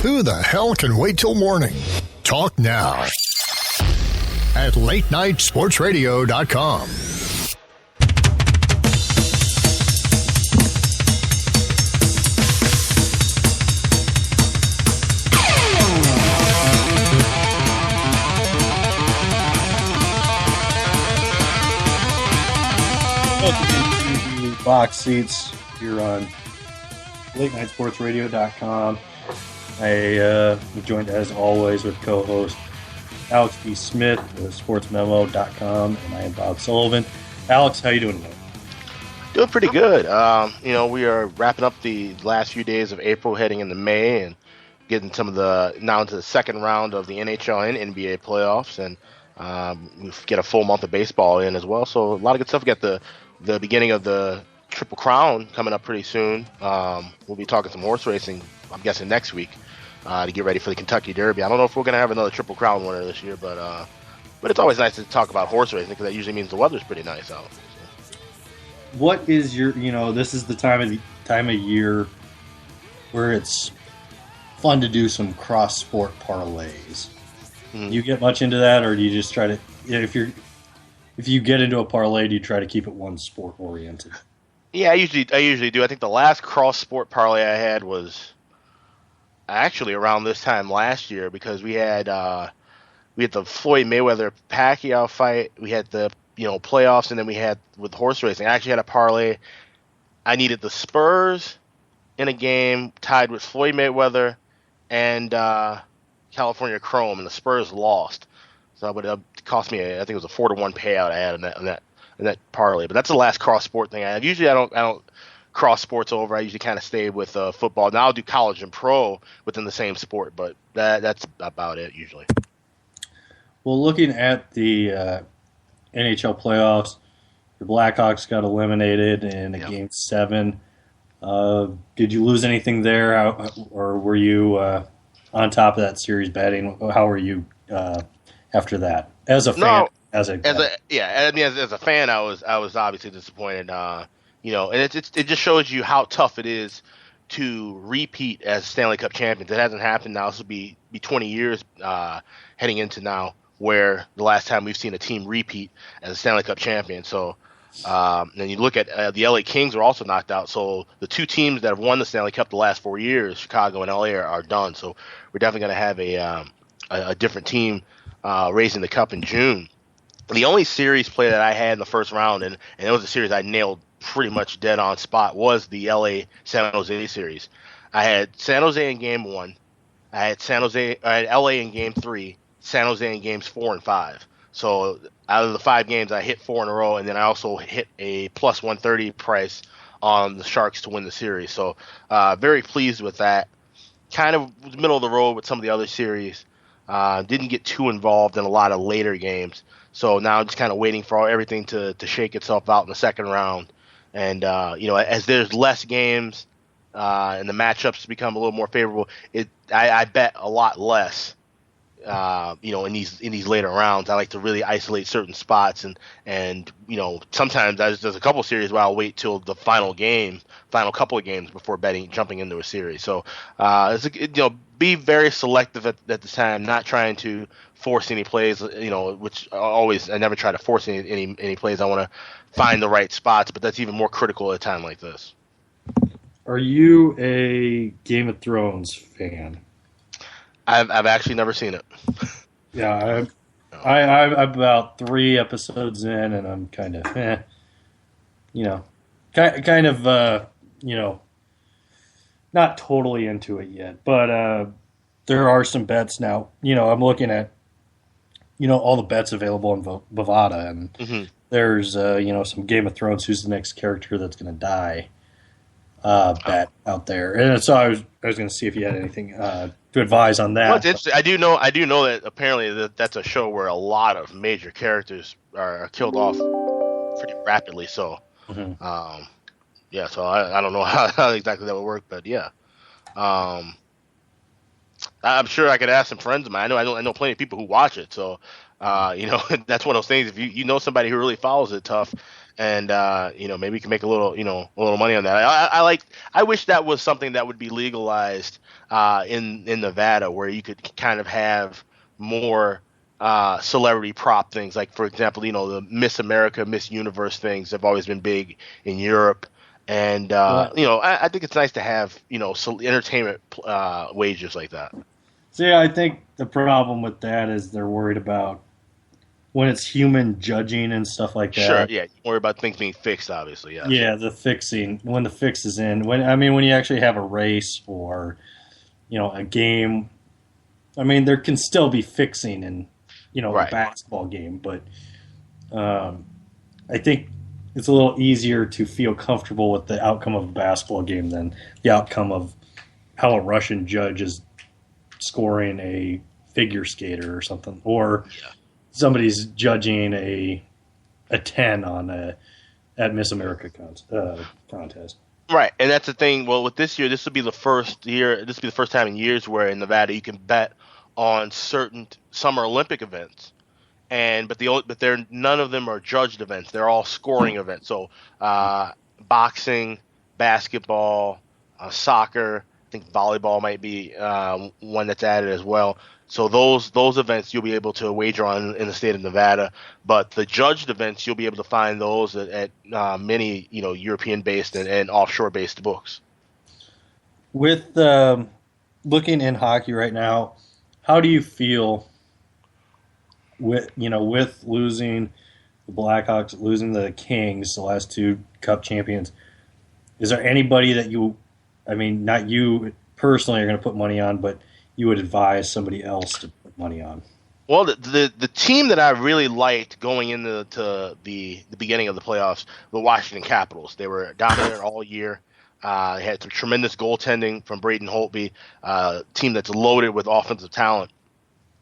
Who the hell can wait till morning? Talk now at latenightsportsradio.com. Welcome to Box Seats here on latenightsportsradio.com. I am joined as always with co-host Alex B. Smith with sportsmemo.com, and I am Bob Sullivan. Alex, how you doing tonight? Doing pretty good. We are wrapping up the last few days of April, heading into May, and getting now into the second round of the NHL and NBA playoffs, and we get a full month of baseball in as well. So a lot of good stuff. We got the beginning of the Triple Crown coming up pretty soon. We'll be talking some horse racing, I'm guessing, next week to get ready for the Kentucky Derby. I don't know if we're going to have another Triple Crown winner this year, but it's always nice to talk about horse racing because that usually means the weather's pretty nice out. So. What is your, this is the time of year where it's fun to do some cross-sport parlays. Mm-hmm. You get much into that, or do you just try to, if you get into a parlay, do you try to keep it one sport oriented? Yeah, I usually do. I think the last cross-sport parlay I had was actually around this time last year because we had the Floyd Mayweather Pacquiao fight, we had the playoffs, and then we had with horse racing. I actually had a parlay. I needed the Spurs in a game tied with Floyd Mayweather and California Chrome, and the Spurs lost. So it would cost me, I think it was a 4-1 payout I had in that parlay. But that's the last cross sport thing I have. Usually I don't cross sports over. I usually kind of stay with football. Now I'll do college and pro within the same sport, but that's about it usually. Well, looking at the NHL playoffs, the Blackhawks got eliminated in Game 7. Did you lose anything there, or were you on top of that series betting? How were you after that? As a fan, as a fan, I was obviously disappointed. And it just shows you how tough it is to repeat as Stanley Cup champions. It hasn't happened now. This will be 20 years heading into now, where the last time we've seen a team repeat as a Stanley Cup champion. So, then you look at the LA Kings are also knocked out. So the two teams that have won the Stanley Cup the last 4 years, Chicago and LA, are done. So we're definitely going to have a different team raising the cup in June. The only series play that I had in the first round, and it was a series I nailed pretty much dead on spot, was the LA San Jose series. I had San Jose in game 1. I had LA in game 3, San Jose in games 4 and 5. So out of the 5 games, I hit 4 in a row, and then I also hit a plus 130 price on the Sharks to win the series. So very pleased with that. Kind of middle of the road with some of the other series. Didn't get too involved in a lot of later games. So now I'm just kind of waiting for everything to shake itself out in the second round. And, as there's less games and the matchups become a little more favorable, I bet a lot less. In these later rounds, I like to really isolate certain spots, and sometimes there's a couple series where I'll wait till the final couple of games before jumping into a series. So be very selective at the time, not trying to force any plays. Which I never try to force any plays. I want to find the right spots, but that's even more critical at a time like this. Are you a Game of Thrones fan? I've actually never seen it. Yeah, I'm about 3 episodes in, and I'm kind of, not totally into it yet. But there are some bets now. I'm looking at, all the bets available in Bovada, and there's, some Game of Thrones, who's the next character that's going to die bet out there. And so I was going to see if you had anything to advise on that. Well, it's interesting. I do know that apparently that's a show where a lot of major characters are killed off pretty rapidly. So, so I don't know how exactly that would work, but yeah, I'm sure I could ask some friends of mine. I know plenty of people who watch it. So, that's one of those things. If you know somebody who really follows it tough, and maybe we can make a little money on that. I wish that was something that would be legalized in Nevada, where you could kind of have more celebrity prop things. Like, for example, the Miss America, Miss Universe things have always been big in Europe. And, I think it's nice to have, entertainment wages like that. See, I think the problem with that is they're worried about when it's human judging and stuff like that. Sure, yeah. You worry about things being fixed, obviously, yeah. Yeah, the fixing. When the fix is in. When you actually have a race or, a game, there can still be fixing in, right. a basketball game. But I think it's a little easier to feel comfortable with the outcome of a basketball game than the outcome of how a Russian judge is scoring a figure skater or something, or somebody's judging a 10 on at Miss America contest. Right, and that's the thing. Well, with this year, this will be the first year. This will be the first time in years where in Nevada you can bet on certain Summer Olympic events, but none of them are judged events. They're all scoring events. So, boxing, basketball, soccer. I think volleyball might be one that's added as well. So those events you'll be able to wager on in the state of Nevada, but the judged events you'll be able to find those at many European-based and offshore-based books. With looking in hockey right now, how do you feel with losing the Blackhawks, losing the Kings, the last two Cup champions? Is there anybody that not you personally are going to put money on, but you would advise somebody else to put money on? Well, the team that I really liked going into the beginning of the playoffs, the Washington Capitals. They were dominant all year. They had some tremendous goaltending from Braden Holtby, team that's loaded with offensive talent.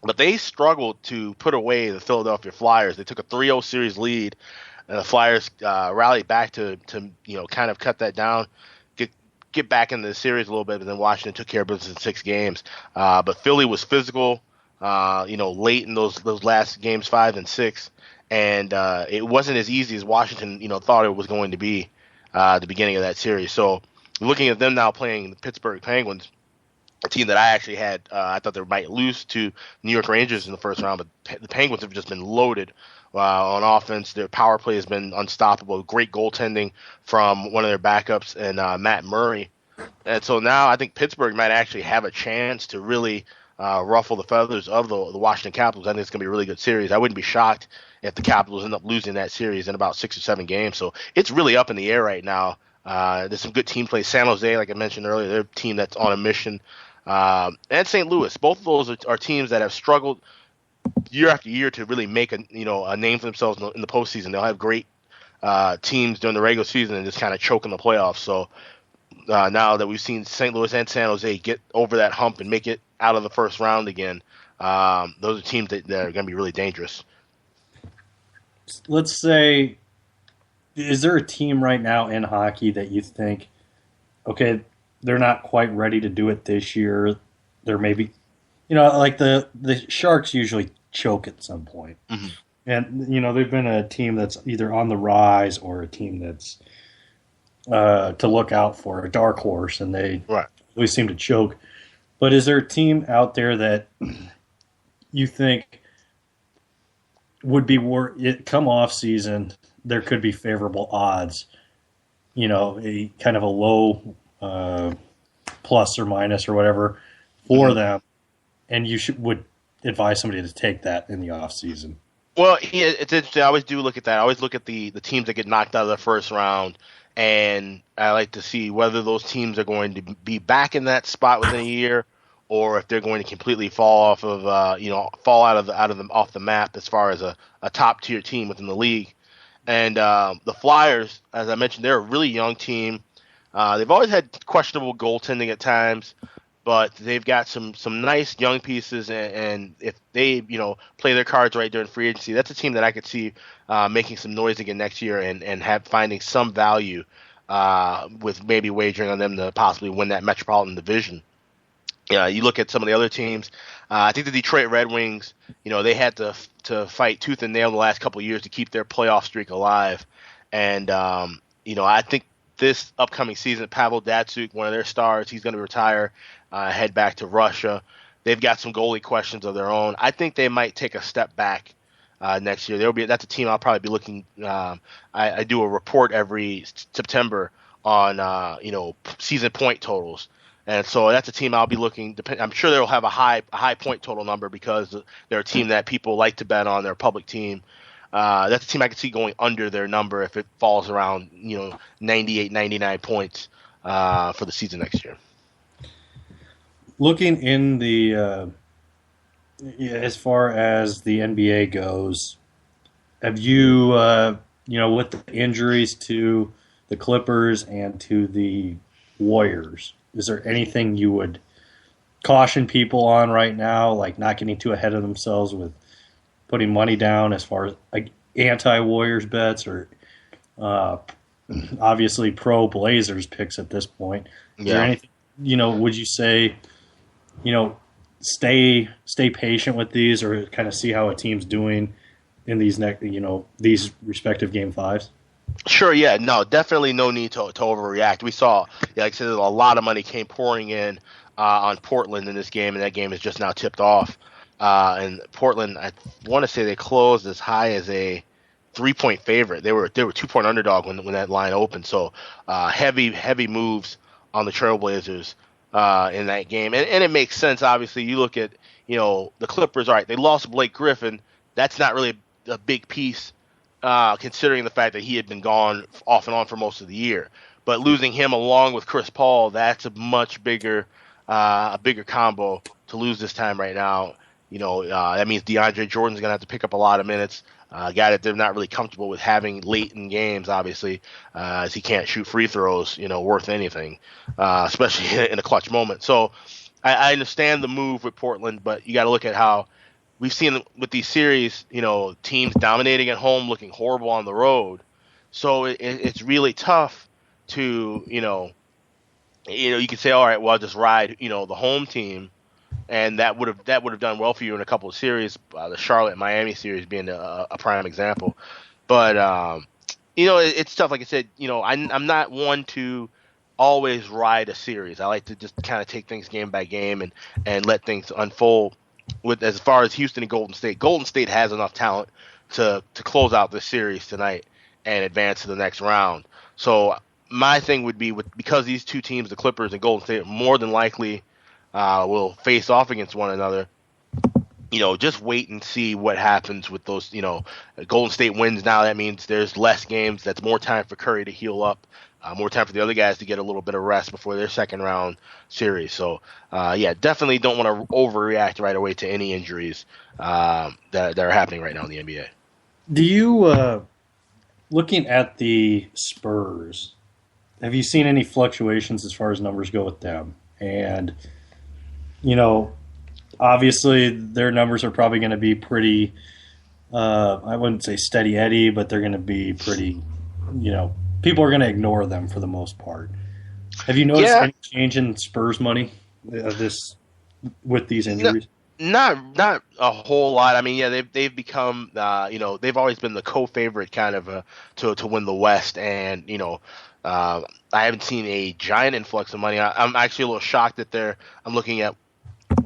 But they struggled to put away the Philadelphia Flyers. They took a 3-0 series lead, and the Flyers rallied back to kind of cut that down, get back into the series a little bit, and then Washington took care of business in 6 games. But Philly was physical, late in those last games 5 and 6, and it wasn't as easy as Washington, thought it was going to be at the beginning of that series. So looking at them now playing the Pittsburgh Penguins, a team that I actually had, I thought they might lose to New York Rangers in the first round, but the Penguins have just been loaded on offense. Their power play has been unstoppable. Great goaltending from one of their backups and Matt Murray. And so now I think Pittsburgh might actually have a chance to really ruffle the feathers of the Washington Capitals. I think it's going to be a really good series. I wouldn't be shocked if the Capitals end up losing that series in about 6 or 7 games. So it's really up in the air right now. There's some good team play. San Jose, like I mentioned earlier, they're a team that's on a mission. And St. Louis, both of those are teams that have struggled year after year to really make a name for themselves in the postseason. They'll have great teams during the regular season and just kind of choke in the playoffs. So now that we've seen St. Louis and San Jose get over that hump and make it out of the first round again, those are teams that are going to be really dangerous. Let's say, is there a team right now in hockey that you think, okay, they're not quite ready to do it this year? They're maybe, like the Sharks usually choke at some point. Mm-hmm. And, they've been a team that's either on the rise or a team that's to look out for, a dark horse, and they always seem to choke. But is there a team out there that you think would be come off season, there could be favorable odds, a kind of a low plus or minus or whatever for them, and you would advise somebody to take that in the off season? Well, yeah, it's interesting. I always do look at that. I always look at the teams that get knocked out of the first round, and I like to see whether those teams are going to be back in that spot within a year, or if they're going to completely fall off of fall out of off the map as far as a top tier team within the league. And the Flyers, as I mentioned, they're a really young team. They've always had questionable goaltending at times, but they've got some nice young pieces, and if they play their cards right during free agency, that's a team that I could see making some noise again next year and finding some value with maybe wagering on them to possibly win that Metropolitan Division. You look at some of the other teams. I think the Detroit Red Wings, they had to fight tooth and nail the last couple of years to keep their playoff streak alive. And I think this upcoming season, Pavel Datsyuk, one of their stars, he's going to retire, head back to Russia. They've got some goalie questions of their own. I think they might take a step back next year. That's a team I'll probably be looking. I do a report every September on season point totals, and so that's a team I'll be looking. I'm sure they'll have a high point total number because they're a team that people like to bet on. They're a public team. That's a team I can see going under their number if it falls around 98, 99 points for the season next year. Looking in the as far as the NBA goes, have you with the injuries to the Clippers and to the Warriors, is there anything you would caution people on right now, like not getting too ahead of themselves with putting money down as far as like anti-Warriors bets or obviously pro Blazers picks at this point? Is there anything, would you say, stay patient with these or kind of see how a team's doing in these these respective game fives? Sure, yeah. No, definitely no need to overreact. We saw, like I said, a lot of money came pouring in on Portland in this game, and that game is just now tipped off. And Portland, I want to say they closed as high as a 3-point favorite. They were 2-point underdog when that line opened. So heavy moves on the Trailblazers in that game, and it makes sense. Obviously, you look at the Clippers. All right, they lost Blake Griffin. That's not really a big piece considering the fact that he had been gone off and on for most of the year. But losing him along with Chris Paul, that's a much bigger combo to lose this time right now. That means DeAndre Jordan's going to have to pick up a lot of minutes. A guy that they're not really comfortable with having late in games, obviously, as he can't shoot free throws, worth anything, especially in a clutch moment. So I understand the move with Portland, but you got to look at how we've seen with these series, teams dominating at home, looking horrible on the road. So it's really tough to, you can say, all right, well, I'll just ride, the home team. And that would have done well for you in a couple of series, the Charlotte-Miami series being a prime example. But it's tough. Like I said, I'm not one to always ride a series. I like to just kind of take things game by game and let things unfold. With as far as Houston and Golden State has enough talent to close out this series tonight and advance to the next round. So my thing would be because these two teams, the Clippers and Golden State, more than likely will face off against one another. Just wait and see what happens with those. Golden State wins now. That means there's less games. That's more time for Curry to heal up, more time for the other guys to get a little bit of rest before their second round series. So, definitely don't want to overreact right away to any injuries that are happening right now in the NBA. Do you, looking at the Spurs, have you seen any fluctuations as far as numbers go with them? And obviously their numbers are probably going to be pretty, I wouldn't say steady Eddie, but they're going to be pretty, people are going to ignore them for the most part. Have you noticed any change in Spurs money with these injuries? Not a whole lot. I mean, they've become, they've always been the co-favorite kind of to win the West, and I haven't seen a giant influx of money. I'm actually a little shocked that I'm looking at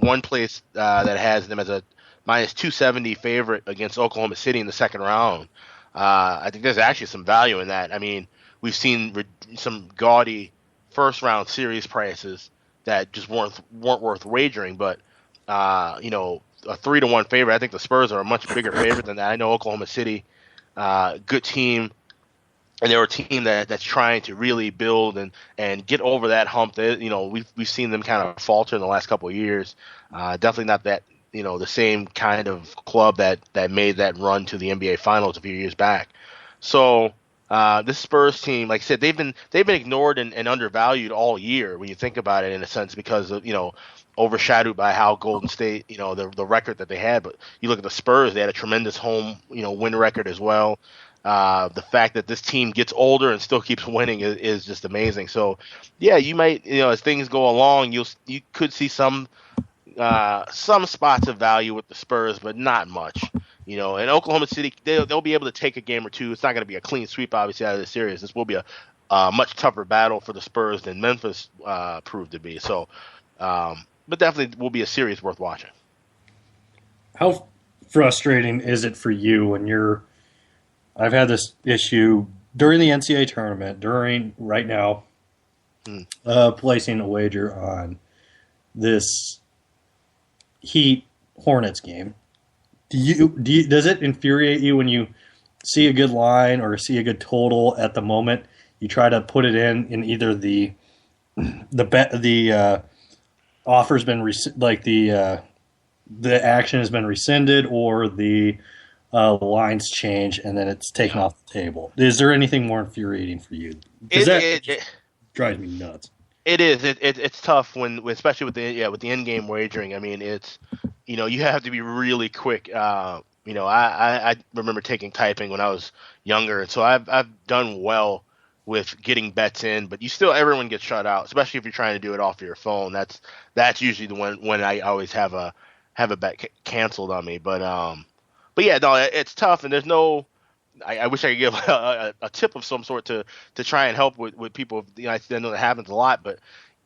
one place that has them as a minus 270 favorite against Oklahoma City in the second round. I think there's actually some value in that. I mean, we've seen some gaudy first round series prices that just weren't worth wagering, but a 3-1 favorite. I think the Spurs are a much bigger favorite than that. I know Oklahoma City, good team. And they're a team that's trying to really build and get over that hump. We've seen them kind of falter in the last couple of years. Definitely not that the same kind of club that made that run to the NBA Finals a few years back. So this Spurs team, like I said, they've been ignored and undervalued all year when you think about it in a sense because of overshadowed by how Golden State the record that they had. But you look at the Spurs, they had a tremendous home win record as well. The fact that this team gets older and still keeps winning is just amazing. So, yeah, you might, as things go along, you could see some spots of value with the Spurs, but not much. And Oklahoma City, they'll be able to take a game or two. It's not going to be a clean sweep, obviously, out of the series. This will be a much tougher battle for the Spurs than Memphis proved to be. So, but definitely will be a series worth watching. How frustrating is it for you when I've had this issue during the NCAA tournament, right now, placing a wager on this Heat Hornets game. Does it infuriate you when you see a good line or see a good total at the moment? You try to put it in either the offer's been the action has been rescinded, or the lines change and then it's taken off the table. Is there anything more infuriating for you? It drives me nuts. It is. It's tough especially with the in-game wagering. I mean, it's you have to be really quick. I remember taking typing when I was younger, and so I've done well with getting bets in, but everyone gets shut out, especially if you're trying to do it off your phone. That's usually the one when I always have a bet canceled on me. But yeah, no, it's tough, and there's no. I wish I could give a tip of some sort to try and help with people. I know that happens a lot, but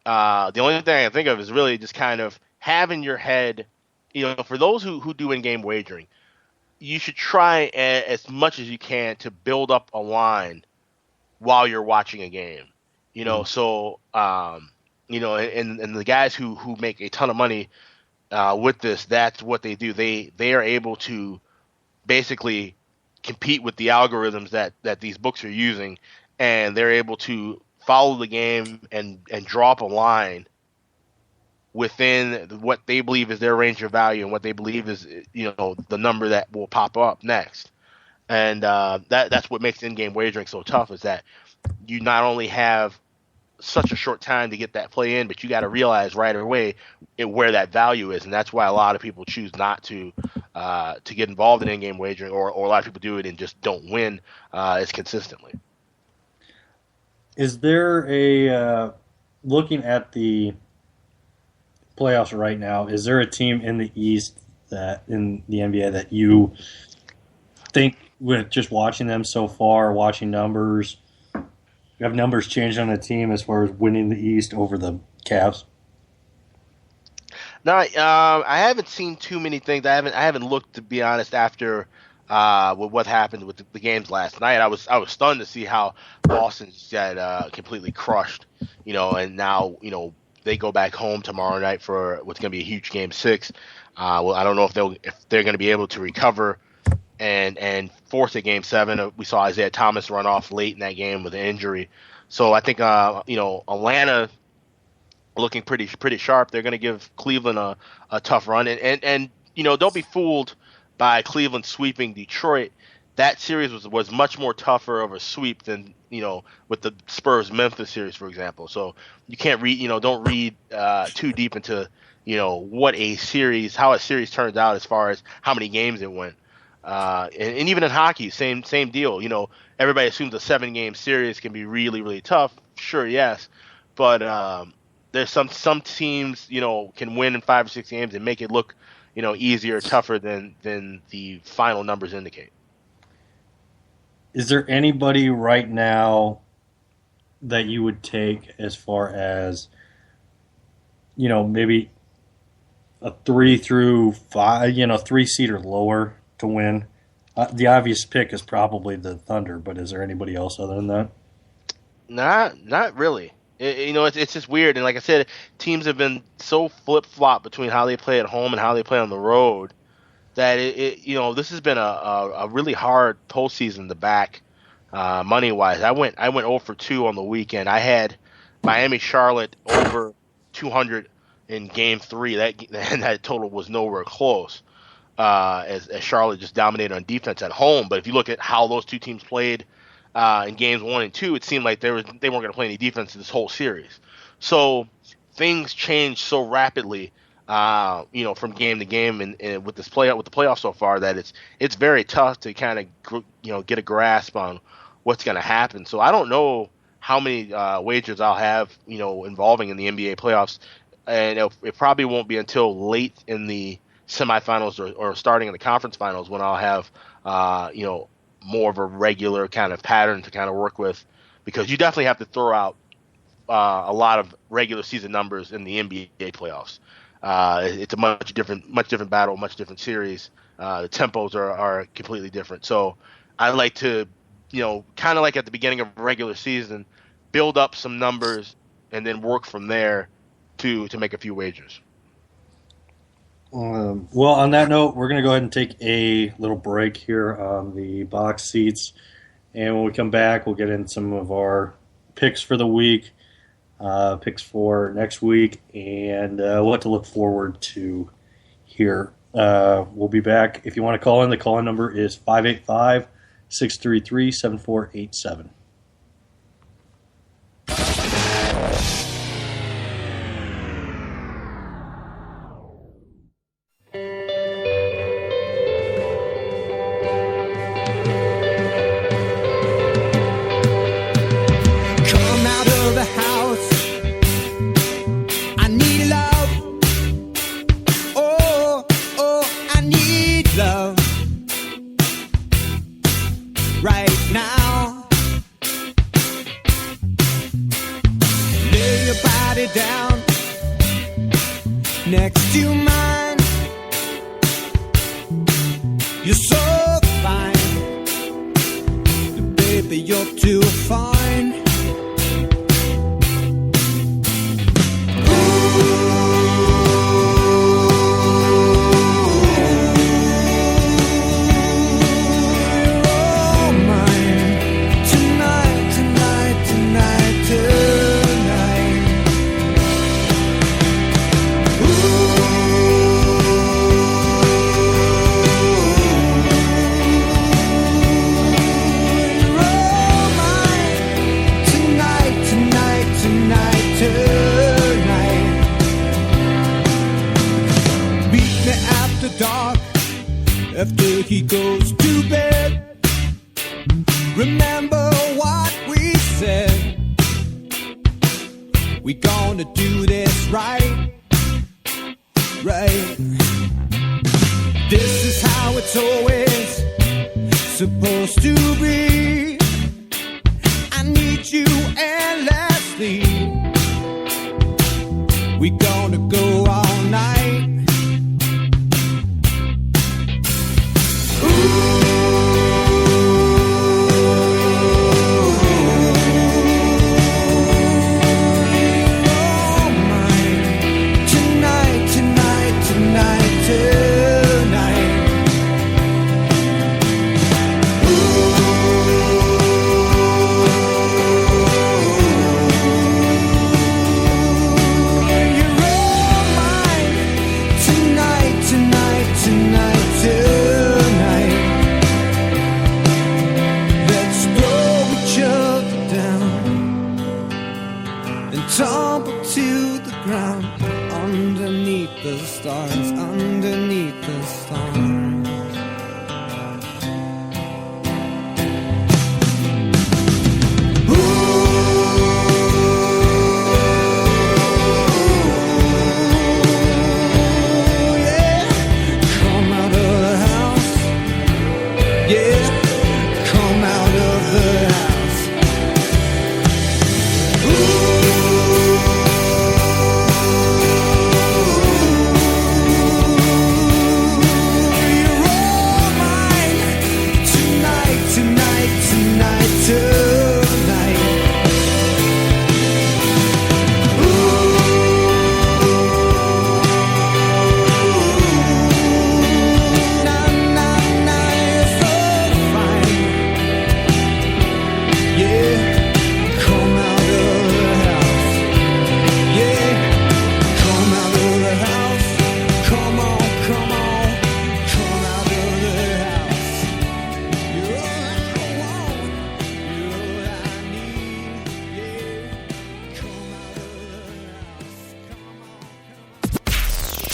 the only thing I can think of is really just kind of having your head. For those who do in-game wagering, you should try as much as you can to build up a line while you're watching a game. So and the guys who make a ton of money with this, that's what they do. They are able to basically compete with the algorithms that these books are using, and they're able to follow the game and drop a line within what they believe is their range of value and what they believe is the number that will pop up next. And that's what makes in-game wagering so tough, is that you not only have such a short time to get that play in, but you got to realize right away where that value is, and that's why a lot of people choose not to get involved in in-game wagering, or a lot of people do it and just don't win as consistently. Is there looking at the playoffs right now, is there a team in the East in the NBA that you think, with just watching them so far, watching numbers, have numbers changed on the team as far as winning the East over the Cavs? No, I haven't seen too many things. I haven't looked, to be honest, after with what happened with the games last night. I was stunned to see how Boston got completely crushed. And now they go back home tomorrow night for what's going to be a huge Game 6. Well, I don't know if they're going to be able to recover and force a Game 7. We saw Isaiah Thomas run off late in that game with an injury. So I think Atlanta looking pretty sharp. They're going to give Cleveland a tough run. And don't be fooled by Cleveland sweeping Detroit. That series was much more tougher of a sweep than with the Spurs Memphis series, for example. So you can't don't read too deep into how a series turns out as far as how many games it went. And even in hockey, same deal. Everybody assumes a 7-game series can be really, really tough. Sure, yes, but there's some teams can win in 5 or 6 games and make it look easier, tougher than the final numbers indicate. Is there anybody right now that you would take as far as maybe a 3 through 5, 3 seed or lower to win? The obvious pick is probably the Thunder, but is there anybody else other than that? Not really. It's just weird. And like I said, teams have been so flip-flop between how they play at home and how they play on the road that this has been a really hard postseason to back money-wise. I went 0 for 2 on the weekend. I had Miami Charlotte over 200 in Game 3. That total was nowhere close. As Charlotte just dominated on defense at home. But if you look at how those two teams played in games 1 and 2, it seemed like they weren't going to play any defense in this whole series. So things change so rapidly, from game to game, and with the playoffs so far, that it's very tough to kind of get a grasp on what's going to happen. So I don't know how many wagers I'll have involving in the NBA playoffs, and it probably won't be until late in the semifinals or starting in the conference finals, when I'll have more of a regular kind of pattern to kind of work with, because you definitely have to throw out a lot of regular season numbers in the NBA playoffs. It's a much different battle, much different series. The tempos are completely different. So I like to, kind of like at the beginning of a regular season, build up some numbers and then work from there to make a few wagers. Well, on that note, we're going to go ahead and take a little break here on the box seats. And when we come back, we'll get in some of our picks for the week, picks for next week, and what to look forward to here. We'll be back. If you want to call in, the call-in number is 585-633-7487.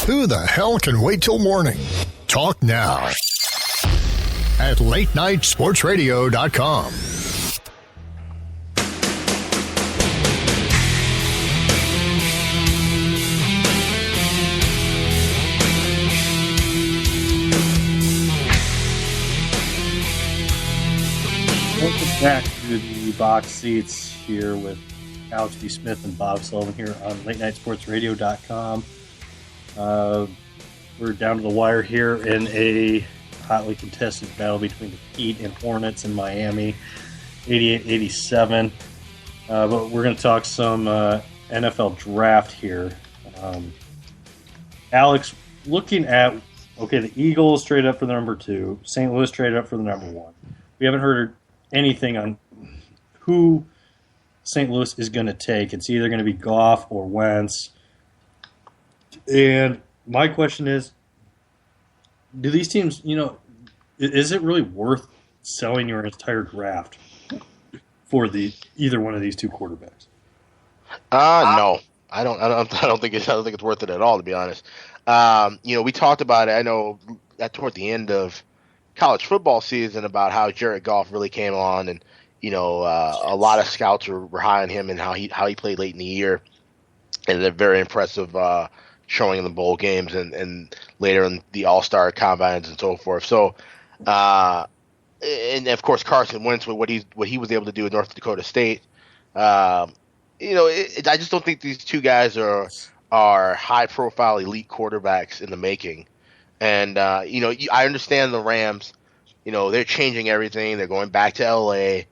Who the hell can wait till morning? Talk now at latenightsportsradio.com. Back to the box seats here with Alex B. Smith and Bob Sullivan here on LateNightSportsRadio.com. We're down to the wire here in a hotly contested battle between the Heat and Hornets in Miami, 88-87. But we're going to talk some NFL draft here. Alex, looking at, the Eagles traded up for the number 2, St. Louis traded up for the number 1. We haven't heard anything on who St. Louis is going to take. It's either going to be Goff or Wentz. And my question is, do these teams, is it really worth selling your entire draft for either one of these two quarterbacks? No. I don't think it's worth it at all, to be honest. We talked about it. I know toward the end of college football season about how Jared Goff really came on, and a lot of scouts were high on him and how he played late in the year, and a very impressive showing in the bowl games and later in the All-Star combines and so forth. So, and of course Carson Wentz with what he was able to do at North Dakota State. I just don't think these two guys are high-profile elite quarterbacks in the making. And, I understand the Rams, they're changing everything. They're going back to L.A.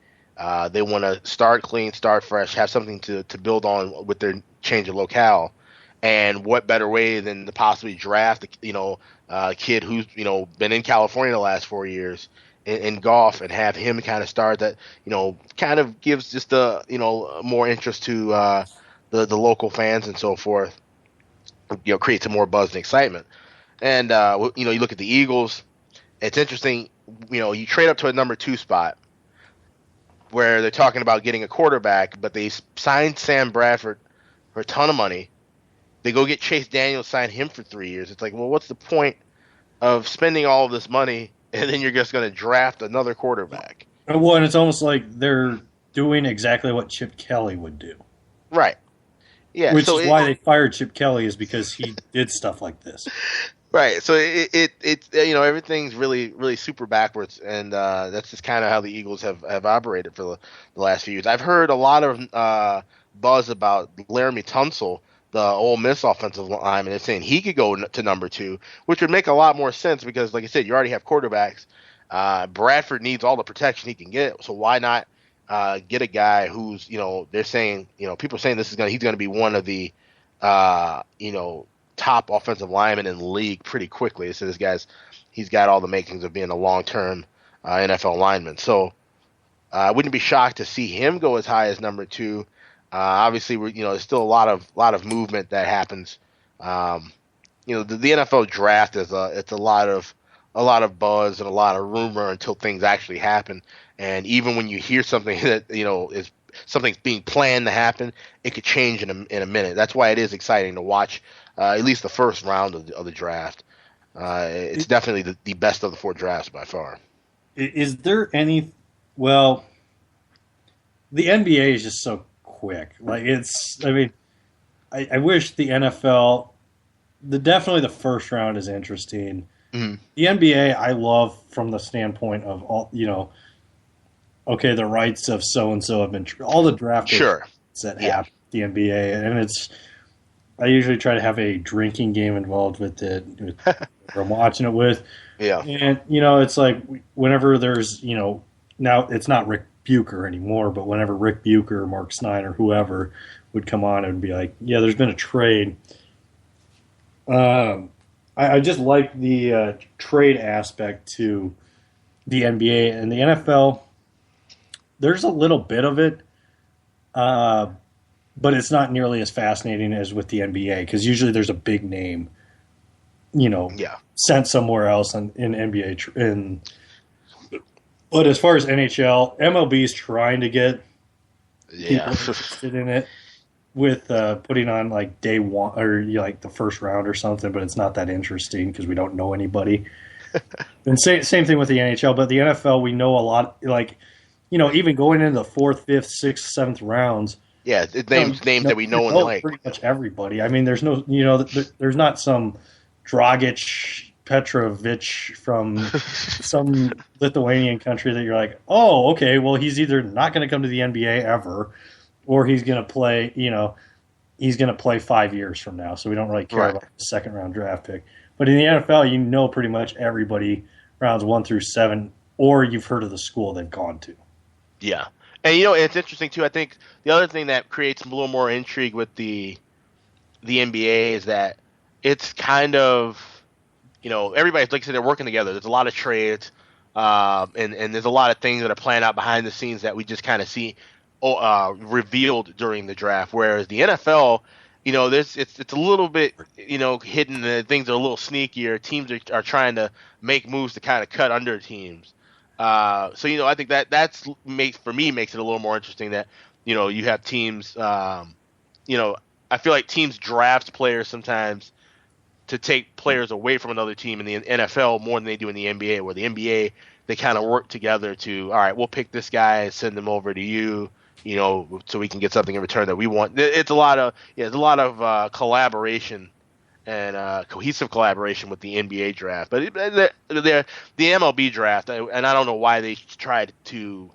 They want to start clean, start fresh, have something to build on with their change of locale. And what better way than to possibly draft, a kid who's, been in California the last 4 years in golf and have him kind of start that, kind of gives just more interest to the local fans and so forth, creates a more buzz and excitement. And, you look at the Eagles, it's interesting, you trade up to a number 2 spot where they're talking about getting a quarterback, but they signed Sam Bradford for a ton of money. They go get Chase Daniels, sign him for 3 years. It's like, well, what's the point of spending all of this money and then you're just going to draft another quarterback? Well, and it's almost like they're doing exactly what Chip Kelly would do. Right. Yeah. Which is why they fired Chip Kelly, is because he did stuff like this. Right. So it everything's really, really super backwards, and that's just kind of how the Eagles have operated for the last few years. I've heard a lot of buzz about Laramie Tunsil, the Ole Miss offensive lineman, and saying he could go to number 2, which would make a lot more sense because, like I said, you already have quarterbacks. Bradford needs all the protection he can get, so why not get a guy who's, they're saying, people are saying he's going to be one of the, top offensive linemen in the league pretty quickly. So he's got all the makings of being a long-term NFL lineman. So I wouldn't be shocked to see him go as high as number 2. Obviously, there's still a lot of movement that happens. The NFL draft is it's a lot of buzz and a lot of rumor until things actually happen. And even when you hear something that is something's being planned to happen, it could change in a minute. That's why it is exciting to watch at least the first round of the draft. It's definitely the best of the 4 drafts by far. Is there any? Well, the NBA is just so quick. Like I wish the NFL. Definitely the first round is interesting. Mm-hmm. The NBA I love from the standpoint of all okay, the rights of so and so have been all the draft that happen the NBA, and I usually try to have a drinking game involved with it. I'm watching it with, and it's like whenever there's now it's not Rick Bucher anymore, but whenever Rick Bucher, Mark Snyder, whoever would come on, it would be like, yeah, there's been a trade. I just like the trade aspect to the NBA and the NFL. There's a little bit of it, but it's not nearly as fascinating as with the NBA because usually there's a big name, sent somewhere else in NBA. But as far as NHL, MLB is trying to get people interested in it with putting on like day one or like the first round or something, but it's not that interesting because we don't know anybody. And same thing with the NHL, but the NFL we know a lot. Like even going into the 4th, 5th, 6th, 7th rounds. Yeah, names that we know and like. Pretty much everybody. I mean, there's no there's not some Dragic Petrovich from some Lithuanian country that you're like, oh, okay, well, he's either not going to come to the NBA ever, or he's going to play, he's going to play 5 years from now. So we don't really care about the second round draft pick. But in the NFL, pretty much everybody rounds 1 through 7, or you've heard of the school they've gone to. Yeah. And, it's interesting, too. I think the other thing that creates a little more intrigue with the NBA is that it's kind of, everybody's, like I said, they're working together. There's a lot of trades, and there's a lot of things that are playing out behind the scenes that we just kind of see revealed during the draft. Whereas the NFL, it's a little bit, hidden. Things are a little sneakier. Teams are trying to make moves to kind of cut under teams. So I think that's makes it a little more interesting that you have teams. I feel like teams draft players sometimes to take players away from another team in the NFL more than they do in the NBA. Where the NBA, they kind of work together to, all right, we'll pick this guy and send them over to you. So we can get something in return that we want. It's a lot of collaboration and cohesive collaboration with the NBA draft. But the MLB draft, and I don't know why they tried to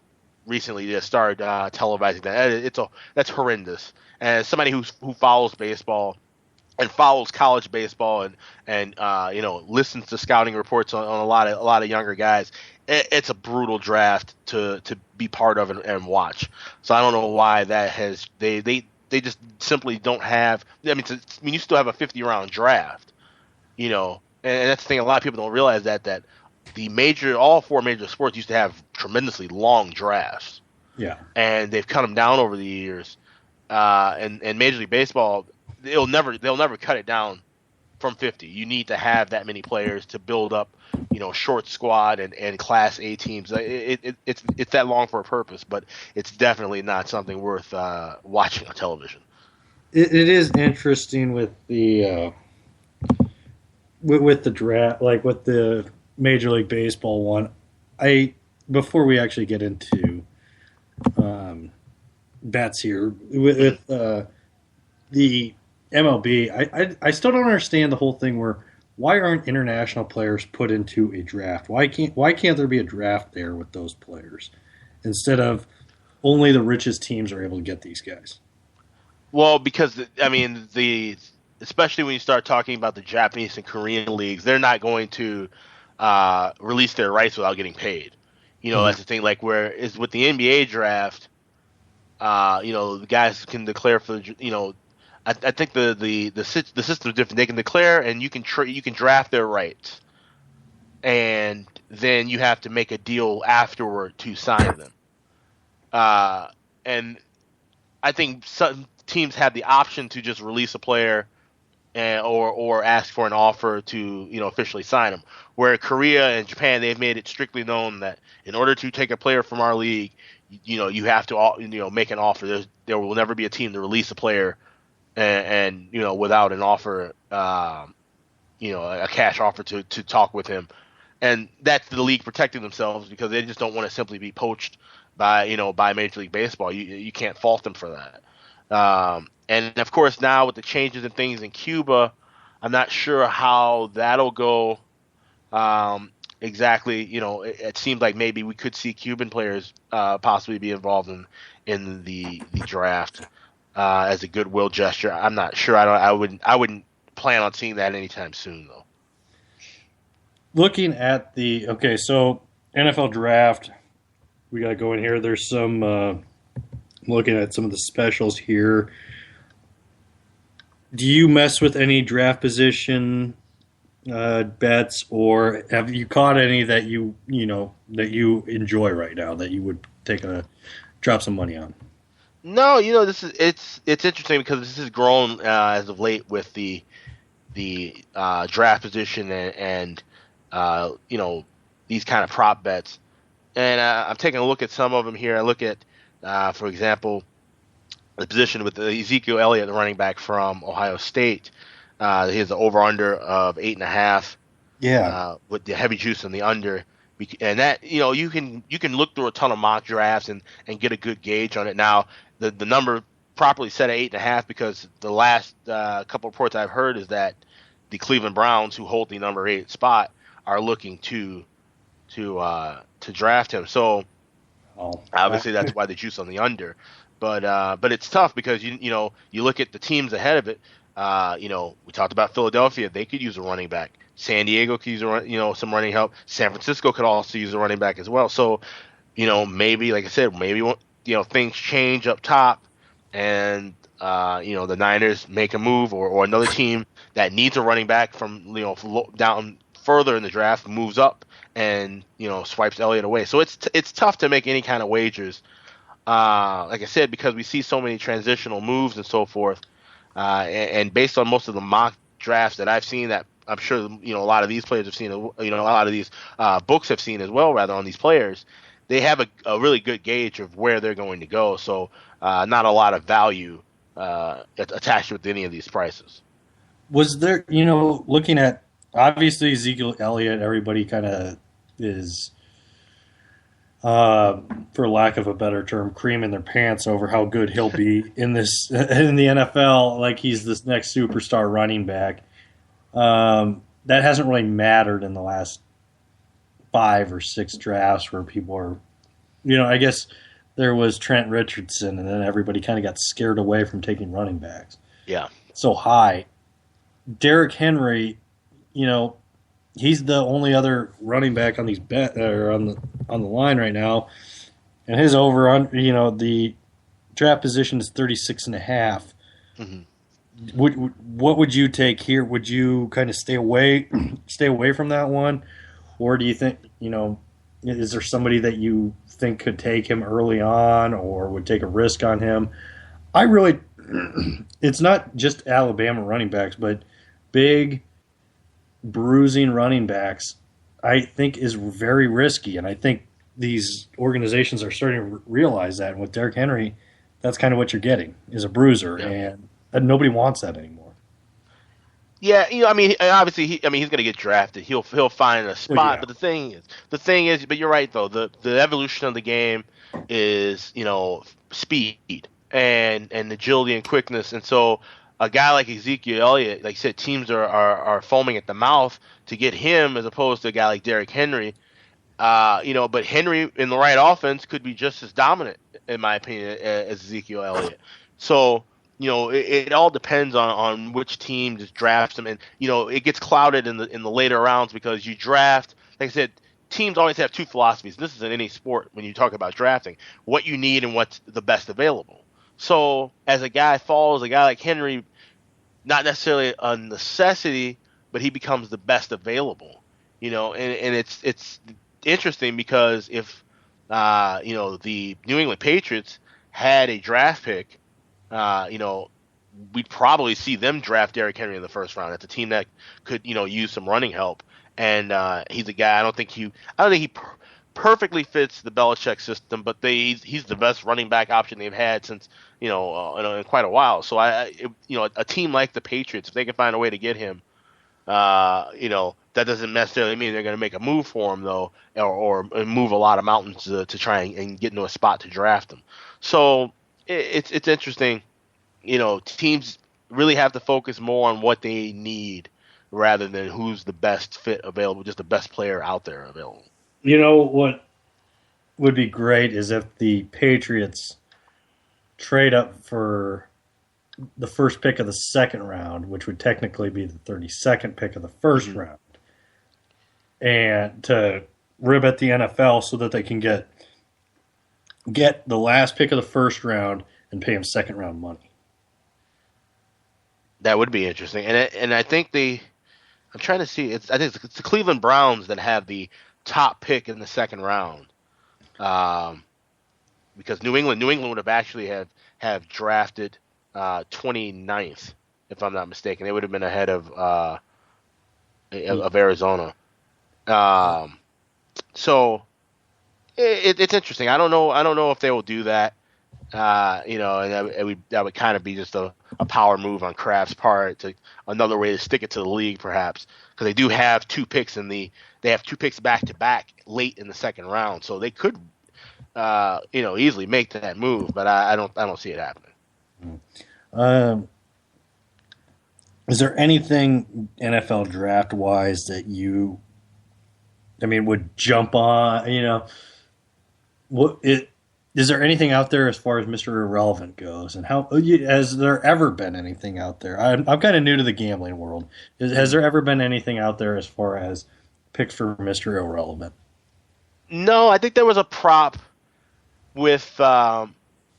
recently just start televising that. That's horrendous. And as somebody who follows baseball and follows college baseball and listens to scouting reports on a lot of younger guys, it's a brutal draft to be part of and watch. So I don't know why that has they just simply don't have. I mean, you still have a 50-round draft, and that's the thing. A lot of people don't realize that all 4 major sports used to have tremendously long drafts. Yeah, and they've cut them down over the years. And Major League Baseball, they'll never cut it down from 50. You need to have that many players to build up, short squad and Class A teams. It's that long for a purpose, but it's definitely not something worth watching on television. It is interesting with the with the draft, like with the Major League Baseball one. Before we actually get into bets here with the MLB, I still don't understand the whole thing where why aren't international players put into a draft? Why can't there be a draft there with those players instead of only the richest teams are able to get these guys? Well, because especially when you start talking about the Japanese and Korean leagues, they're not going to release their rights without getting paid. That's the thing. Like where is with the NBA draft, the guys can declare for I think the system is different. They can declare, and you can draft their rights, and then you have to make a deal afterward to sign them. And I think some teams have the option to just release a player, or ask for an offer to officially sign them. Where Korea and Japan, they've made it strictly known that in order to take a player from our league, you have to make an offer. There will never be a team to release a player and without an offer, a cash offer to talk with him. And that's the league protecting themselves because they just don't want to simply be poached by Major League Baseball. You can't fault them for that. And of course now with the changes and things in Cuba, I'm not sure how that'll go. Exactly, it seems like maybe we could see Cuban players possibly be involved in the draft as a goodwill gesture. I'm not sure. I wouldn't plan on seeing that anytime soon, though. Looking at so NFL draft, we got to go in here. There's some looking at some of the specials here. Do you mess with any draft position bets, or have you caught any that you enjoy right now that you would drop some money on? No, it's interesting because this has grown as of late with the draft position and these kind of prop bets. And I'm taking a look at some of them here. I look at, for example, the position with Ezekiel Elliott, the running back from Ohio State. He has an over/under of 8.5. Yeah, with the heavy juice on the under, and that you can look through a ton of mock drafts and get a good gauge on it. Now the number properly set at 8.5 because the last couple reports I've heard is that the Cleveland Browns, who hold the number 8 spot, are looking to draft him. So obviously that's why the juice on the under. But it's tough because you look at the teams ahead of it. We talked about Philadelphia; they could use a running back. San Diego could use some running help. San Francisco could also use a running back as well. So maybe, like I said, maybe things change up top, and the Niners make a move, or another team that needs a running back from down further in the draft moves up and swipes Elliott away. So it's tough to make any kind of wagers. Like I said, because we see so many transitional moves and so forth, and based on most of the mock drafts that I've seen, that I'm sure a lot of these players have seen, a lot of these books have seen as well, rather, on these players, they have a really good gauge of where they're going to go. So not a lot of value attached with any of these prices. Was there, looking at, obviously Ezekiel Elliott, everybody kind of is, for lack of a better term, creaming their pants over how good he'll be in the NFL. Like, he's this next superstar running back. That hasn't really mattered in the last 5 or 6 drafts where people are, I guess there was Trent Richardson, and then everybody kind of got scared away from taking running backs. Yeah. So high. Derrick Henry, he's the only other running back on these on the line right now, and his over on the draft position is 36.5. Mm-hmm. What would you take here? Would you kind of stay away from that one, or do you think is there somebody that you think could take him early on, or would take a risk on him? It's not just Alabama running backs, but big, bruising running backs, I think, is very risky, and I think these organizations are starting to realize that. And with Derrick Henry, that's kind of what you're getting, is a bruiser, and nobody wants that anymore. Yeah, obviously, he's going to get drafted. He'll find a spot. Well, yeah. But the thing is, but you're right though. The evolution of the game is speed and agility and quickness, and so a guy like Ezekiel Elliott, like I said, teams are foaming at the mouth to get him as opposed to a guy like Derrick Henry. But Henry in the right offense could be just as dominant, in my opinion, as Ezekiel Elliott. So, it all depends on which team just drafts him. And, it gets clouded in the later rounds because you draft, like I said, teams always have 2 philosophies. This is in any sport when you talk about drafting, what you need and what's the best available. So as a guy falls, a guy like Henry, not necessarily a necessity, but he becomes the best available, and it's interesting because if, the New England Patriots had a draft pick, we'd probably see them draft Derrick Henry in the first round. It's a team that could, use some running help. And he's a guy, I don't think he perfectly fits the Belichick system, but he's the best running back option they've had since in quite a while. So a team like the Patriots, if they can find a way to get him, that doesn't necessarily mean they're going to make a move for him though, or move a lot of mountains to try and get into a spot to draft him. So it's interesting. Teams really have to focus more on what they need rather than who's the best fit available, just the best player out there available. What would be great is if the Patriots trade up for the first pick of the second round, which would technically be the 32nd pick of the first round, and to rib at the NFL so that they can get the last pick of the first round and pay him second round money. That would be interesting, and I think I'm trying to see. I think it's the Cleveland Browns that have the top pick in the second round, because New England would have actually have drafted 29th, if I'm not mistaken. They would have been ahead of Arizona. So it's interesting. I don't know if they will do that. And that would kind of be just a power move on Kraft's part, to another way to stick it to the league, perhaps, because they do have 2 picks they have 2 picks back to back late in the second round, so they could, easily make that move, but I don't see it happening. Is there anything NFL draft wise that would jump on? Is there anything out there as far as Mr. Irrelevant goes, and how has there ever been anything out there? I'm kind of new to the gambling world. Has there ever been anything out there as far as picks for Mr. Irrelevant? No, I think there was a prop with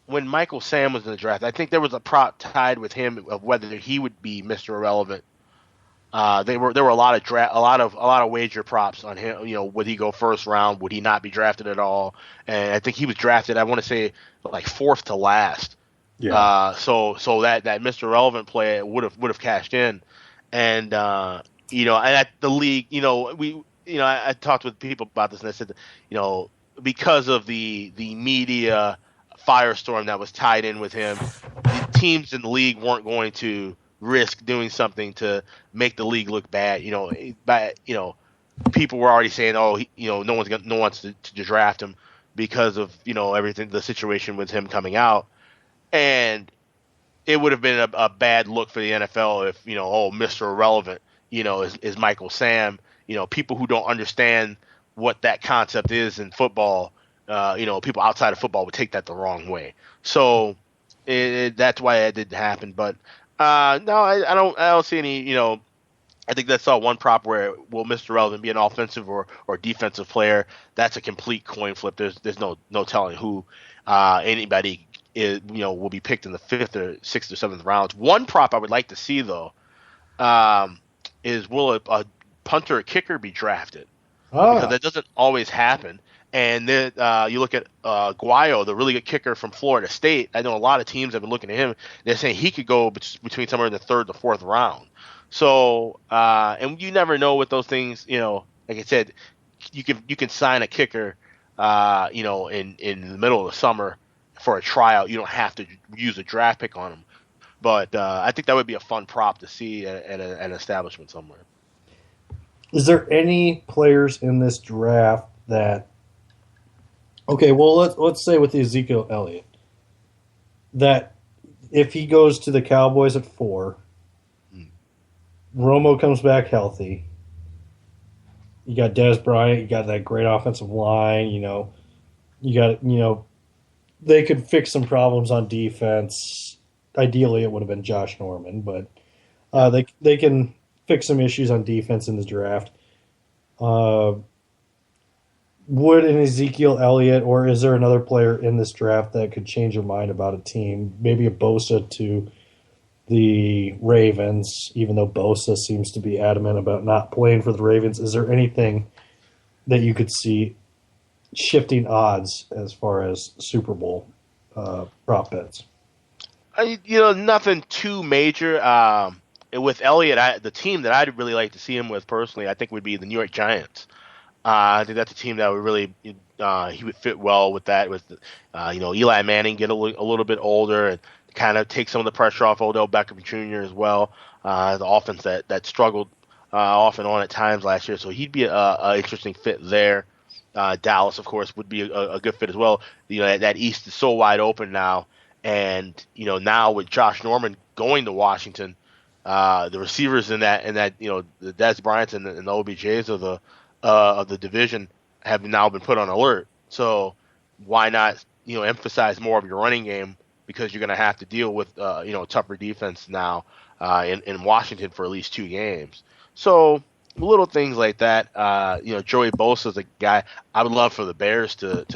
when Michael Sam was in the draft. I think there was a prop tied with him of whether he would be Mr. Irrelevant. There were a lot of wager props on him. Would he go first round? Would he not be drafted at all? And I think he was drafted, I want to say, like fourth to last. Yeah. So that Mr. Irrelevant play would have cashed in, and and at the league, I talked with people about this, and I said, because of the media firestorm that was tied in with him, the teams in the league weren't going to risk doing something to make the league look bad. People were already saying, no one's to draft him because of everything, the situation with him coming out, and it would have been a bad look for the NFL if Mr. Irrelevant is Michael Sam. People who don't understand what that concept is in football, people outside of football would take that the wrong way. So that's why it didn't happen. But no, I don't see any. I think that's one prop where will Mr. Irrelevant be an offensive or defensive player? That's a complete coin flip. There's no telling who anybody is. Will be picked in the 5th or 6th or 7th rounds. One prop I would like to see though is will a punter or kicker be drafted? Because that doesn't always happen. And then you look at Guayo, the really good kicker from Florida State. I know a lot of teams have been looking at him. They're saying he could go between somewhere in the 3rd to 4th round. So, and you never know with those things. Like I said, you can sign a kicker, in the middle of the summer for a tryout. You don't have to use a draft pick on him. But I think that would be a fun prop to see at an establishment somewhere. Is there any players in this draft that? Okay, well let's say with the Ezekiel Elliott, that if he goes to the Cowboys at 4, Romo comes back healthy. You got Dez Bryant, you got that great offensive line. You got they could fix some problems on defense. Ideally, it would have been Josh Norman, but they can fix some issues on defense in the draft. Would an Ezekiel Elliott, or is there another player in this draft that could change your mind about a team? Maybe a Bosa to the Ravens, even though Bosa seems to be adamant about not playing for the Ravens. Is there anything that you could see shifting odds as far as Super Bowl prop bets? Nothing too major. With Elliott, the team that I'd really like to see him with personally, I think would be the New York Giants. I think that's a team that would really he would fit well with that. With Eli Manning get a little bit older and kind of take some of the pressure off Odell Beckham Jr. as well. The offense that struggled off and on at times last year, so he'd be a interesting fit there. Dallas, of course, would be a good fit as well. That East is so wide open now, and now with Josh Norman going to Washington, the receivers in that the Dez Bryant and the OBJs of the division have now been put on alert. So why not emphasize more of your running game, because you're going to have to deal with a tougher defense now in Washington for at least 2 games. So little things like that. Joey Bosa is a guy I would love for the Bears to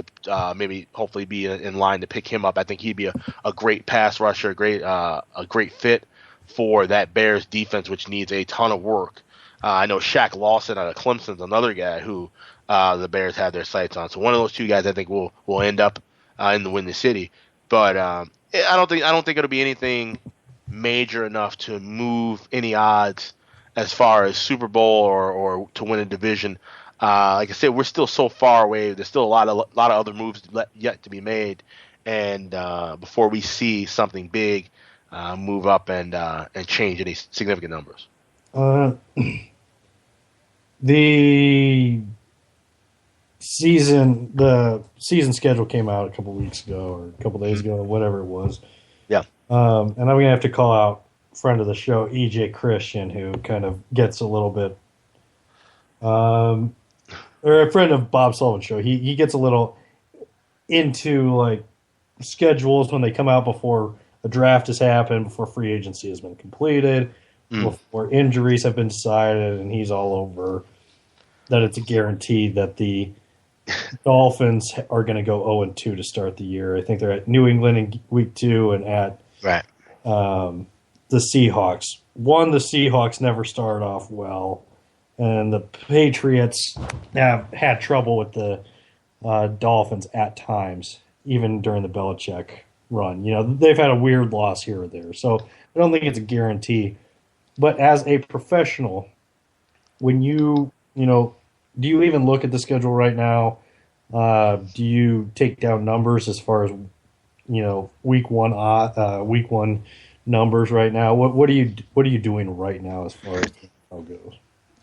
maybe hopefully be in line to pick him up. I think he'd be a great pass rusher, a great fit for that Bears defense, which needs a ton of work. I know Shaq Lawson out of Clemson's another guy who the Bears have their sights on. So one of those 2 guys I think will end up in the Windy City. But I don't think it'll be anything major enough to move any odds as far as Super Bowl or to win a division. Like I said, we're still so far away. There's still a lot of other moves yet to be made, and before we see something big move up and change any significant numbers. The season schedule came out a couple weeks ago or a couple days ago or whatever it was. Yeah. And I'm going to have to call out friend of the show, EJ Christian, who kind of gets a little bit, or a friend of Bob Sullivan's show. He gets a little into like schedules when they come out before a draft has happened, before free agency has been completed, before injuries have been decided, and he's all over that it's a guarantee that the Dolphins are going to go 0-2 to start the year. I think they're at New England in week 2 and at the Seahawks. The Seahawks never started off well, and the Patriots have had trouble with the Dolphins at times, even during the Belichick run. They've had a weird loss here or there, so I don't think it's a guarantee. But as a professional, when do you even look at the schedule right now? Do you take down numbers as far as week one numbers right now? What are you doing right now as far as how it goes?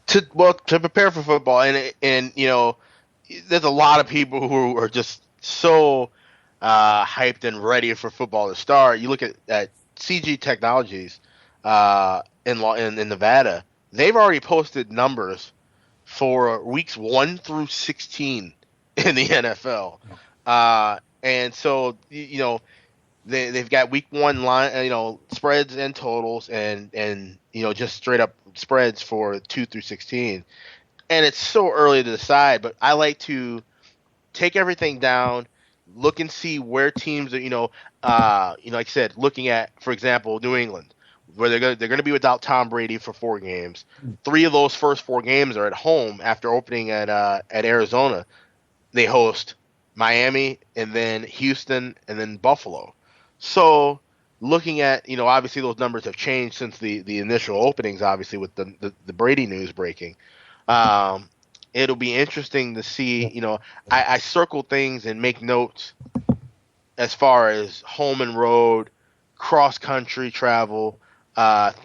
To prepare for football, and there's a lot of people who are just so hyped and ready for football to start. You look at CG Technologies in Nevada; they've already posted numbers for weeks 1 through 16 in the NFL, and so they've got week 1 line, spreads and totals, and just straight up spreads for 2 through 16, and it's so early to decide. But I like to take everything down, look and see where teams are. Like I said, looking at, for example, New England, where they're going to be without Tom Brady for 4 games. 3 of those first 4 games are at home after opening at Arizona. They host Miami and then Houston and then Buffalo. So looking at, obviously those numbers have changed since the initial openings, obviously with the Brady news breaking. It'll be interesting to see, I circle things and make notes as far as home and road, cross-country travel,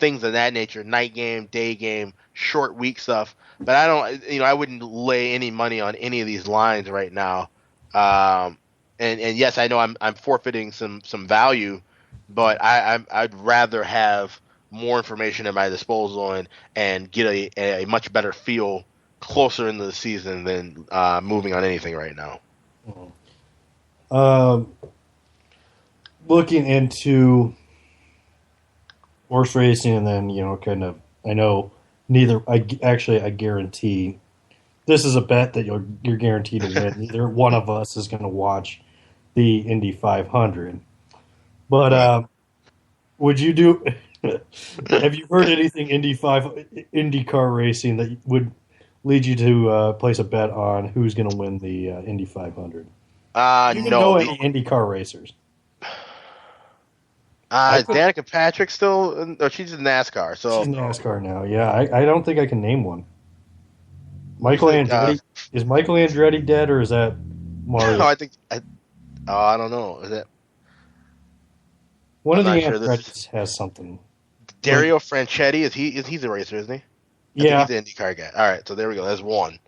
things of that nature, night game, day game, short week stuff. But I wouldn't lay any money on any of these lines right now. And yes, I know I'm forfeiting some value, but I'd rather have more information at my disposal and get a much better feel closer into the season than moving on anything right now. Looking into horse racing, and then I know neither. I guarantee this is a bet that you're guaranteed to win. Neither one of us is going to watch the Indy 500. But would you do? Have you heard anything IndyCar racing that would lead you to place a bet on who's going to win the Indy 500? You know any IndyCar racers? Danica Patrick still? No, she's in NASCAR. So she's in NASCAR now. Yeah, I don't think I can name one. Michael Andretti. Is Michael Andretti dead, or is that Mario? No, I don't know. Is that one of the Andrettis has something? Dario Franchitti, he's a racer, isn't he? I think he's the IndyCar guy. All right, so there we go. That's one.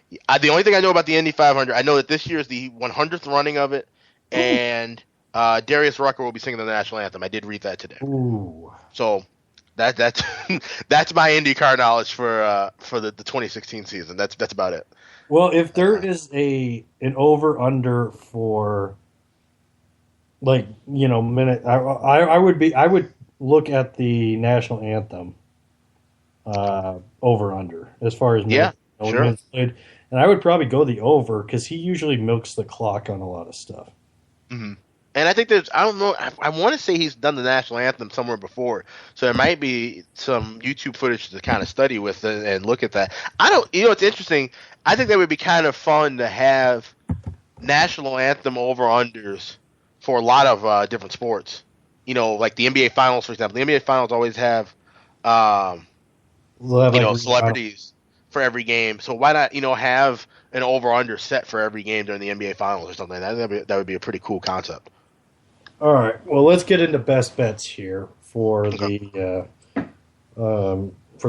The only thing I know about the Indy 500, I know that this year is the 100th running of it, and Darius Rucker will be singing the national anthem. I did read that today. Ooh. So that's that's my IndyCar knowledge for the 2016 season. That's about it. Well, if there is an over under for minute, I would look at the national anthem over under as far as minutes played, and I would probably go the over because he usually milks the clock on a lot of stuff. Mm-hmm. And I think I don't know, I want to say he's done the national anthem somewhere before, so there might be some YouTube footage to kind of study with and look at that. It's interesting. I think that would be kind of fun to have national anthem over-unders for a lot of different sports. Like the NBA Finals, for example. The NBA Finals always have, celebrities for every game. So why not, have an over-under set for every game during the NBA Finals or something? That would be a pretty cool concept. All right. Well, let's get into best bets here for the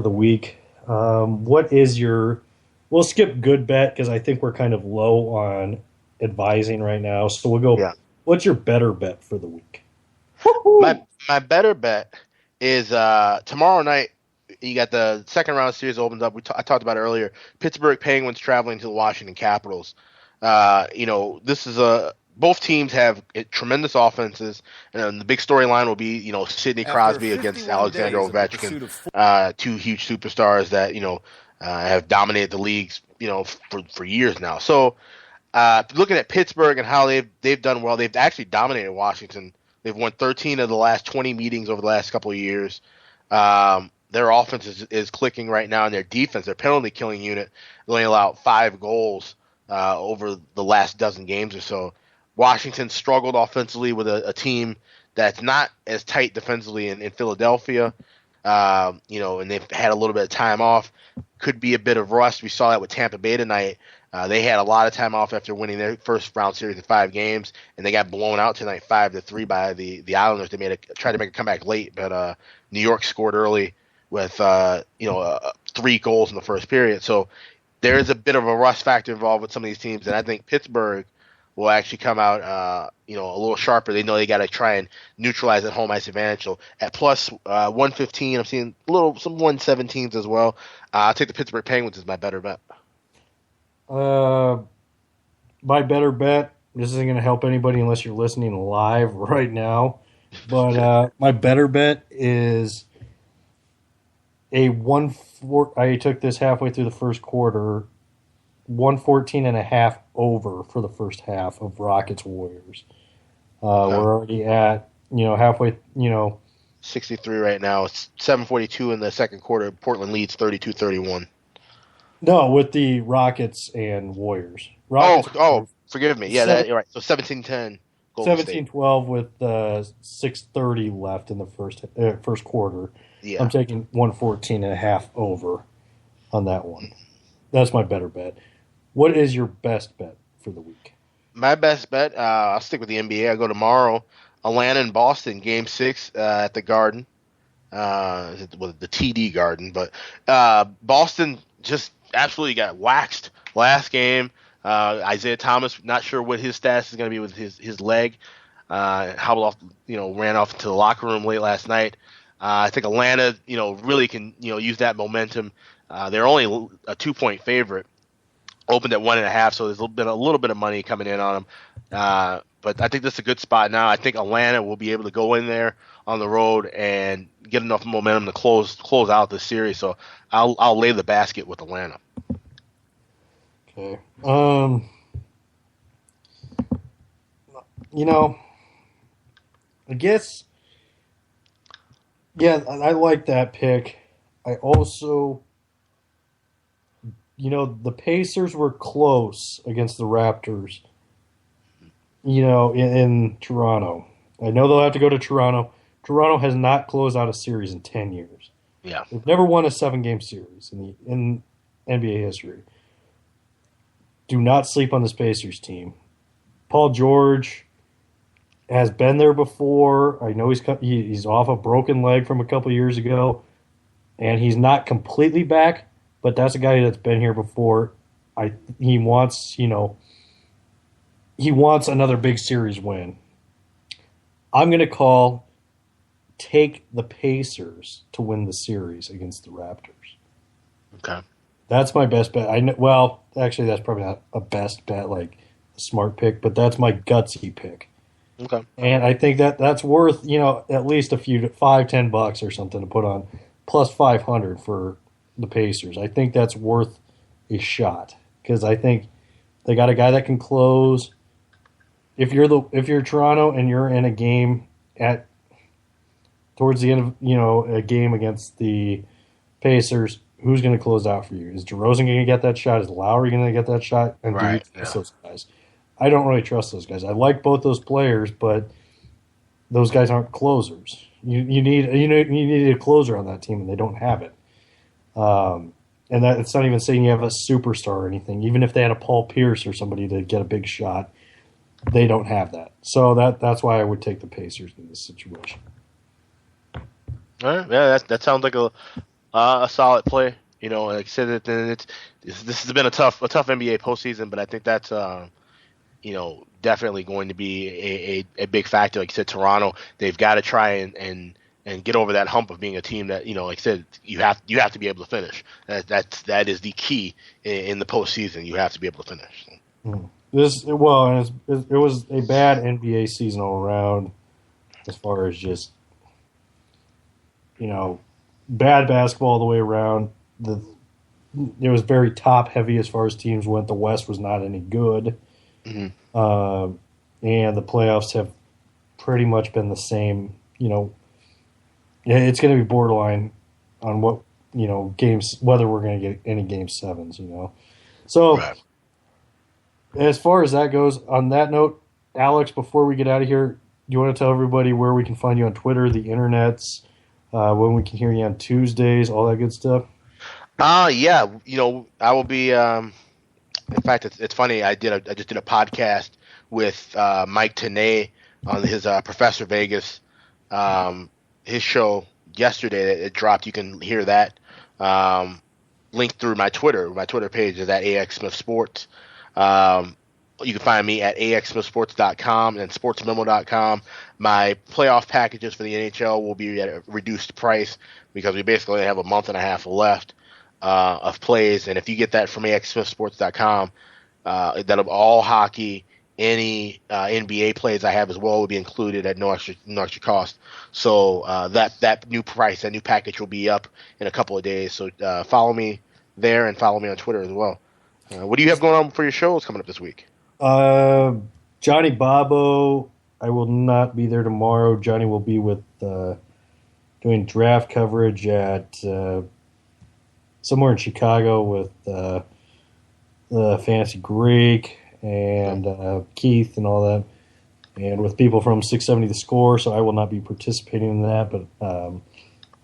week. What is your? We'll skip good bet because I think we're kind of low on advising right now. So we'll go. Yeah. What's your better bet for the week? My better bet is tomorrow night. You got the second round series opens up. I talked about it earlier. Pittsburgh Penguins traveling to the Washington Capitals. This is both teams have tremendous offenses, and the big storyline will be Sidney Crosby against Alexander Ovechkin, two huge superstars that have dominated the leagues for years now. So looking at Pittsburgh and how they've done well, they've actually dominated Washington. They've won 13 of the last 20 meetings over the last couple of years. Their offense is clicking right now, and their defense, their penalty killing unit, only allowed 5 goals over the last dozen games or so. Washington struggled offensively with a team that's not as tight defensively in Philadelphia, and they've had a little bit of time off. Could be a bit of rust. We saw that with Tampa Bay tonight. They had a lot of time off after winning their first round series of 5 games, and they got blown out tonight 5-3 by the Islanders. They tried to make a comeback late, but New York scored early with 3 goals in the first period. So there is a bit of a rust factor involved with some of these teams, and I think Pittsburgh will actually come out a little sharper. They know they got to try and neutralize that home ice advantage. So at plus 115, I'm seeing some 117s as well. I'll take the Pittsburgh Penguins as my better bet. My better bet, this isn't going to help anybody unless you're listening live right now, but my better bet is I took this halfway through the first quarter, 114.5 over for the first half of Rockets Warriors. We're already at halfway. 63 right now. It's 7:42 in the second quarter. Portland leads 32-31. No, with the Rockets and Warriors. Forgive me. Yeah, you're right. So 17-10. 17-12 with 6:30 left in the first quarter. Yeah. I'm taking 114.5 over on that one. That's my better bet. What is your best bet for the week? My best bet, I'll stick with the NBA. I'll go tomorrow. Atlanta and Boston, Game 6 at the Garden. The TD Garden. But Boston just absolutely got waxed last game. Isaiah Thomas, not sure what his status is going to be with his leg. Hobbled off, ran off into the locker room late last night. I think Atlanta, really can, use that momentum. They're only a 2-point favorite. Opened at 1.5, so there's been a little bit of money coming in on them. But I think this is a good spot now. I think Atlanta will be able to go in there on the road and get enough momentum to close out the series. So I'll lay the basket with Atlanta. Okay. I guess, yeah, I like that pick. I also, the Pacers were close against the Raptors, in Toronto. I know they'll have to go to Toronto. Toronto has not closed out a series in 10 years. Yeah. They've never won a 7-game series in NBA history. Do not sleep on this Pacers team. Paul George has been there before. I know he's off a broken leg from a couple years ago, and he's not completely back, but that's a guy that's been here before. He wants another big series win. I'm going to take the Pacers to win the series against the Raptors. Okay. That's my best bet. Actually, that's probably not a best bet, like a smart pick, but that's my gutsy pick. Okay. And I think that's worth, at least $5-10 or something to put on, plus 500 for the Pacers. I think that's worth a shot because I think they got a guy that can close. If you're Toronto and you're in a game towards the end of a game against the Pacers, who's going to close out for you? Is DeRozan going to get that shot? Is Lowry going to get that shot? And do you trust those guys? I don't really trust those guys. I like both those players, but those guys aren't closers. You need a closer on that team, and they don't have it. And that it's not even saying you have a superstar or anything. Even if they had a Paul Pierce or somebody to get a big shot, they don't have that. So that's why I would take the Pacers in this situation. All right, yeah, that sounds like a solid play. Like I said, this has been a tough NBA postseason, but I think that's definitely going to be a big factor. Like you said, Toronto, they've got to try and and get over that hump of being a team that, like I said, you have to be able to finish. That is the key in the postseason. You have to be able to finish. It was a bad NBA season all around, as far as just bad basketball all the way around. It was very top heavy as far as teams went. The West was not any good, and the playoffs have pretty much been the same. It's going to be borderline on what games, whether we're going to get any game sevens. So Right. As far as that goes, on that note, Alex, before we get out of here, do you want to tell everybody where we can find you on Twitter, the internets, when we can hear you on Tuesdays, all that good stuff? Yeah. I will be. In fact, it's funny. I just did a podcast with Mike Tenay on his Professor Vegas. His show yesterday that it dropped. You can hear that linked through my Twitter. My Twitter page is at AX Smith Sports. You can find me at axsmithsports.com and sportsmemo.com. My playoff packages for the NHL will be at a reduced price because we basically only have a month and a half left of plays. And if you get that from axsmithsports.com, that'll be all hockey. Any NBA plays I have as well will be included at no extra cost. So that new price, that new package will be up in a couple of days. So follow me there and follow me on Twitter as well. What do you have going on for your shows coming up this week? Johnny Bobo, I will not be there tomorrow. Johnny will be with doing draft coverage at somewhere in Chicago with the Fantasy Greek and Keith and all that, and with people from 670 The Score, so I will not be participating in that, but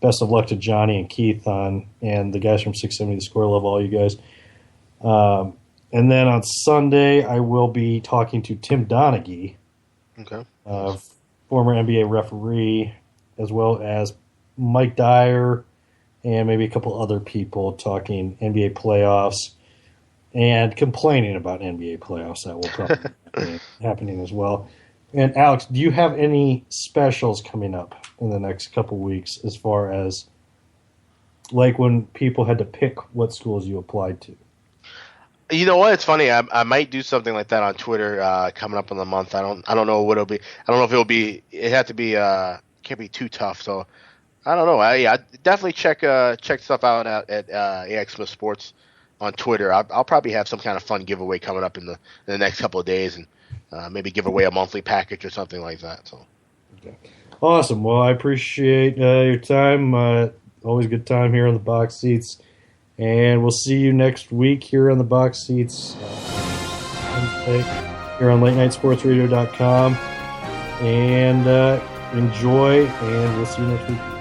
best of luck to Johnny and Keith and the guys from 670 The Score. Love all you guys. And then on Sunday, I will be talking to Tim Donaghy, Okay. former NBA referee, as well as Mike Dyer and maybe a couple other people talking NBA playoffs and complaining about NBA playoffs. That will probably be happening as well. And Alex, do you have any specials coming up in the next couple weeks as far as like when people had to pick what schools you applied to? You know what? It's funny. I might do something like that on Twitter coming up in the month. I don't know what it'll be. I don't know if it'll be. It had to be. Can't be too tough. So I don't know. I definitely check stuff out at AX Smith Sports on Twitter. I'll probably have some kind of fun giveaway coming up in the next couple of days, and maybe give away a monthly package or something like that. So. Okay. Awesome. Well, I appreciate your time. Always a good time here on the Box Seats. And we'll see you next week here on the Box Seats Wednesday, here on LateNightSportsRadio.com. And enjoy, and we'll see you next week.